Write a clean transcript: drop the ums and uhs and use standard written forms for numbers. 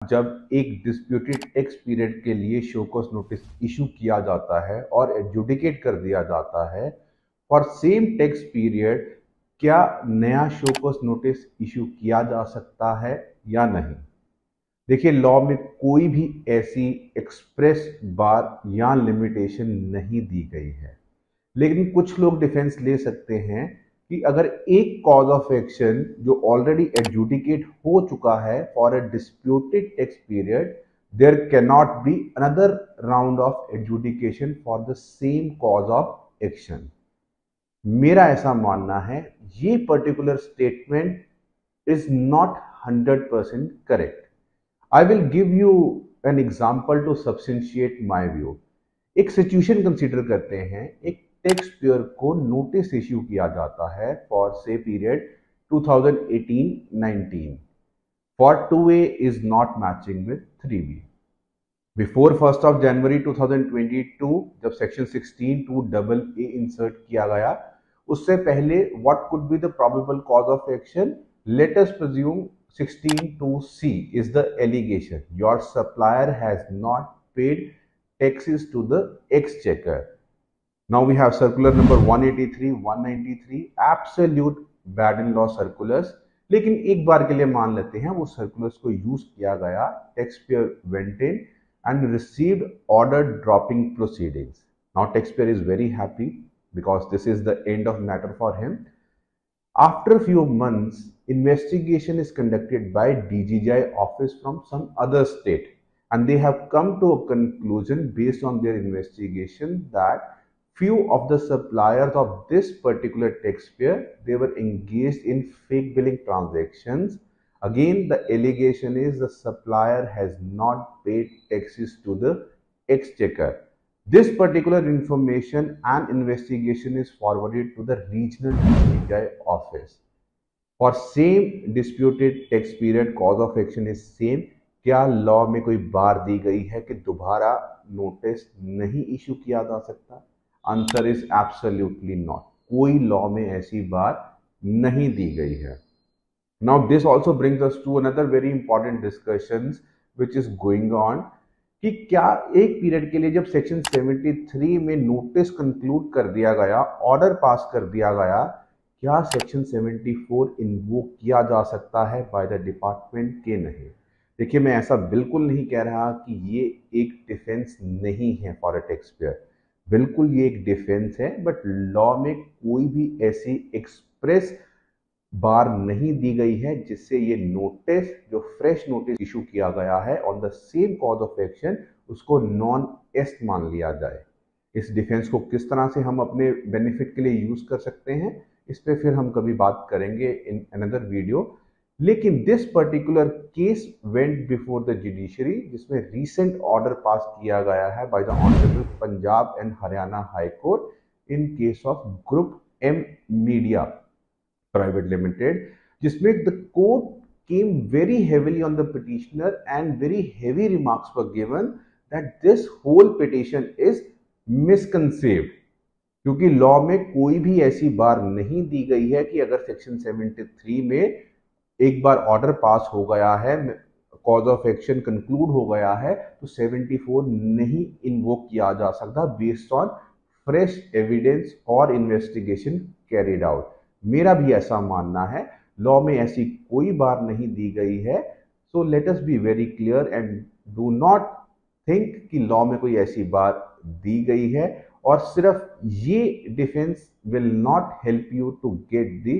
जब एक disputed tax period के लिए शो कॉज नोटिस इशू किया जाता है और एडजुडिकेट कर दिया जाता है फॉर सेम टेक्स पीरियड, क्या नया शो कॉज नोटिस इशू किया जा सकता है या नहीं। देखिए, लॉ में कोई भी ऐसी एक्सप्रेस बार या लिमिटेशन नहीं दी गई है, लेकिन कुछ लोग डिफेंस ले सकते हैं कि अगर एक कॉज ऑफ एक्शन जो ऑलरेडी एडजुडिकेट हो चुका है for a disputed tax period, there cannot be another round of adjudication for the same cause of action. मेरा ऐसा मानना है ये particular statement is not 100% correct. I will give you an example to substantiate my view. एक situation consider करते हैं, एक tax payer को नोटिस इश्यू किया जाता है फॉर से period 2018-19 for 2A is not matching with 3B। Before 1st of January 2022 जब section 16 two double A insert किया गया, उससे पहले what could be the probable cause of action. Let us presume 16(2)(c is the allegation your supplier has not paid taxes to the exchequer. Now we have circular number 183, 193, absolute bad in law circulars. लेकिन एक बार के लिए मान लेते हैं वो circulars को use किया गया, tax payer went in and received order dropping proceedings. Now taxpayer is very happy because this is the end of matter for him. After a few months, investigation is conducted by DGGI office from some other state, and they have come to a conclusion based on their investigation that few of the suppliers of this particular taxpayer, they were engaged in fake billing transactions. Again, the allegation is the supplier has not paid taxes to the exchequer. This particular information and investigation is forwarded to the regional DGI office. For same disputed tax period, cause of action is same. क्या law में कोई बार दी गई है कि दोबारा notice नहीं issue किया जा सकता? Answer is absolutely not. कोई लॉ में ऐसी बार नहीं दी गई है। Now this also brings us to another very important discussions which is going on कि क्या एक पीरियड के लिए जब सेक्शन 73 में नोटिस कंक्लूड कर दिया गया, ऑर्डर पास कर दिया गया, क्या सेक्शन 74 इन्वोक किया जा सकता है बाय द डिपार्टमेंट के नहीं। देखिए, मैं ऐसा बिल्कुल नहीं कह रहा कि ये एक डिफेंस नहीं है फॉर अ टैक्स पेयर, बिल्कुल ये एक डिफेंस है, बट लॉ में कोई भी ऐसी एक्सप्रेस बार नहीं दी गई है जिससे ये नोटिस, जो फ्रेश नोटिस इशू किया गया है on the same cause of action, उसको नॉन एस्ट मान लिया जाए। इस डिफेंस को किस तरह से हम अपने बेनिफिट के लिए यूज कर सकते हैं, इस पे फिर हम कभी बात करेंगे इन अनदर वीडियो। लेकिन this particular case went before the judiciary, जिसमें रिसेंट ऑर्डर पास किया गया है by the honourable Punjab and Haryana high court in case of group M media Private Limited, जिसमें the court came very heavily on the petitioner and very heavy remarks were given that this whole petition is misconceived, क्योंकि law में कोई भी ऐसी बार नहीं दी गई है कि अगर सेक्शन 73 में एक बार ऑर्डर पास हो गया है, कॉज ऑफ एक्शन कंक्लूड हो गया है, तो 74 नहीं इन्वोक किया जा सकता बेस्ड ऑन फ्रेश एविडेंस और इन्वेस्टिगेशन कैरिड आउट। मेरा भी ऐसा मानना है, लॉ में ऐसी कोई बार नहीं दी गई है। So let us be very clear and do not think कि लॉ में कोई ऐसी बार दी गई है, और सिर्फ ये defence will not help you to get the